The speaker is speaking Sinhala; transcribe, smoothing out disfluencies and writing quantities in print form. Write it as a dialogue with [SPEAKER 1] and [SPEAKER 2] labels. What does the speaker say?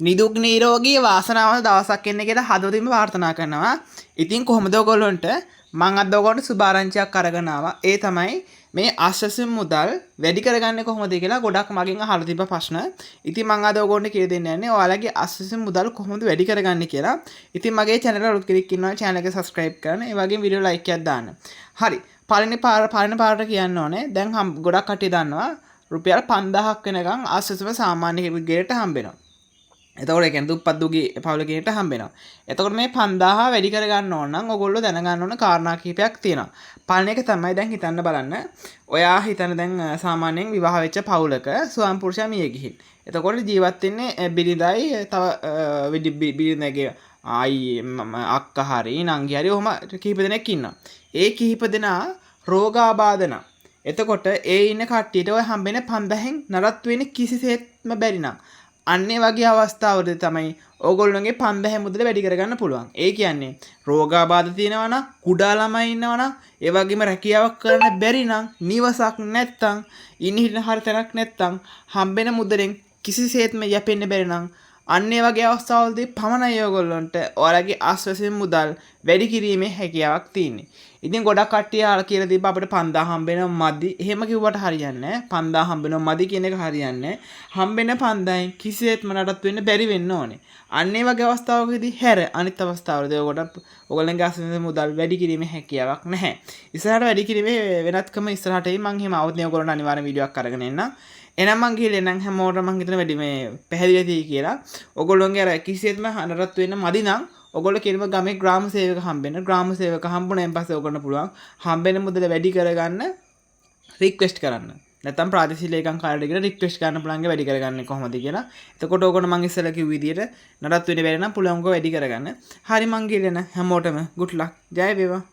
[SPEAKER 1] නිදුක් නිරෝගී වාසනාවන්ත දවසක් එන්න කියලා හදවතින්ම ප්‍රාර්ථනා කරනවා. ඉතින් කොහොමද ඔයගොල්ලන්ට මං අද ඔයගොල්ලන්ට සුභාරංචියක් අරගෙන ආවා. ඒ තමයි මේ ආශ්වාසයෙන් මුදල් වැඩි කරගන්නේ කොහොමද කියලා ගොඩක් මගෙන් අහලා තිබ්බ ප්‍රශ්න. ඉතින් මං අද ඔයගොල්ලන්ට කියලා දෙන්න යන්නේ ඔයාලගේ ආශ්වාසයෙන් මුදල් කොහොමද වැඩි කරගන්නේ කියලා. ඉතින් මගේ channel එක අලුත් කෙනෙක් ඉන්නවා channel එක subscribe කරන්න. ඒ වගේම වීඩියෝ like එකක් දාන්න. හරි. පළවෙනි පාරට කියන්න ඕනේ. දැන් ගොඩක් කට්ටිය දන්නවා රුපියල් 5000ක් වෙනකන් ආශ්වාසයෙන් සාමාන්‍ය කෙනෙකුට හම්බෙනවා. එතකොට ඒ කියන්නේ දුප්පත් දුගී පවුල කෙනෙක්ට හම්බෙනවා. එතකොට මේ 5000 වැඩි කරගන්න ඕන නම් ඔයගොල්ලෝ දැනගන්න ඕන කාරණා කිහිපයක් තියෙනවා. පළවෙනි එක තමයි දැන් හිතන්න බලන්න. ඔයා හිතන දැන් සාමාන්‍යයෙන් විවාහ වෙච්ච පවුලක ස්වාම පුරුෂයා මිය ගිහින්. එතකොට ජීවත් වෙන්නේ බිරිඳයි තව බිරිඳගේ ආයි අක්කා හරි නංගි හරි ඔහම කිහිප දෙනෙක් ඉන්නවා. ඒ කිහිප දෙනා රෝගාබාධන. එතකොට ඒ ඉන්න කට්ටියට ඔය හම්බෙන 5000න් නරත් වෙන්නේ කිසිසේත්ම බැරි නම් අන්නේ වගේ අවස්ථාවලදී තමයි ඕගොල්ලෝගේ 5000 මුදල වැඩි කරගන්න පුළුවන්. ඒ කියන්නේ රෝගාබාධ තියෙනවා නම්, කුඩා ළමයි ඉන්නවා නම්, ඒ වගේම රැකියාවක් කරන්න බැරි නම්, නිවසක් නැත්තම්, ඉන්න හිටින හරිය තැනක් නැත්තම්, හම්බෙන මුදලෙන් කිසිසේත්ම යැපෙන්න බැරි නම් අන්නේ වගේ අවස්ථාවලදී පමණයි ඔයගොල්ලන්ට ඔයාලගේ ආශ්වාසයෙන් මුදල් වැඩි කිරීමේ හැකියාවක් තියෙන්නේ. ඉතින් ගොඩක් කට්ටිය කියලා දීප අපිට 5000 හම්බෙනවා මදි. එහෙම කිව්වට හරියන්නේ නැහැ. 5000 හම්බෙනවා මදි කියන එක හරියන්නේ නැහැ. හම්බෙන 5000න් කිසිසේත්ම නඩත් වෙන්න බැරි වෙන්න ඕනේ. අන්නේ වගේ අවස්ථාවකදී හැර අනිත් අවස්ථාවලදී ඔයගොල්ලන්ගේ ආශ්වාසයෙන් මුදල් වැඩි කිරීමේ හැකියාවක් නැහැ. ඉස්සරහට වැඩි කිරීමේ වෙනත්කම ඉස්සරහට එයි. මම එහෙම આવුත් නේ ඔයගොල්ලන්ට අනිවාර්යෙන් වීඩියෝ එකක් අරගෙන එන්නම්. එහෙනම් මං ගිහලා එන්නම් හැමෝටම මං හිතන වැඩි මේ පැහැදිලි වෙයි කියලා. ඔයගොල්ලන්ගේ අර කිසිසේත්ම නඩත් වෙන්න මදි නම් ඔගොල්ලෝ කියනවා ගමේ ග්‍රාම සේවක හම්බෙන්න. ග්‍රාම සේවක හම්බුනයින් පස්සේ ඔයගොල්ලන්ට පුළුවන් හම්බෙන මුදල වැඩි කරගන්න රික්වෙස්ට් කරන්න. නැත්නම් ප්‍රාදේශීය ලේකම් කාර්යාලයට ගිහලා රික්වෙස්ට් කරන්න පුළුවන් වැඩි කරගන්නේ කොහොමද කියලා. එතකොට ඔයගොල්ලෝ මං ඉස්සෙල්ලා කිව්ව විදියට නඩත් වෙන්න බැරි නම් පුළුවන් වැඩි කරගන්න. හරි මං ගිහලා එන හැමෝටම good luck. ජය වේවා.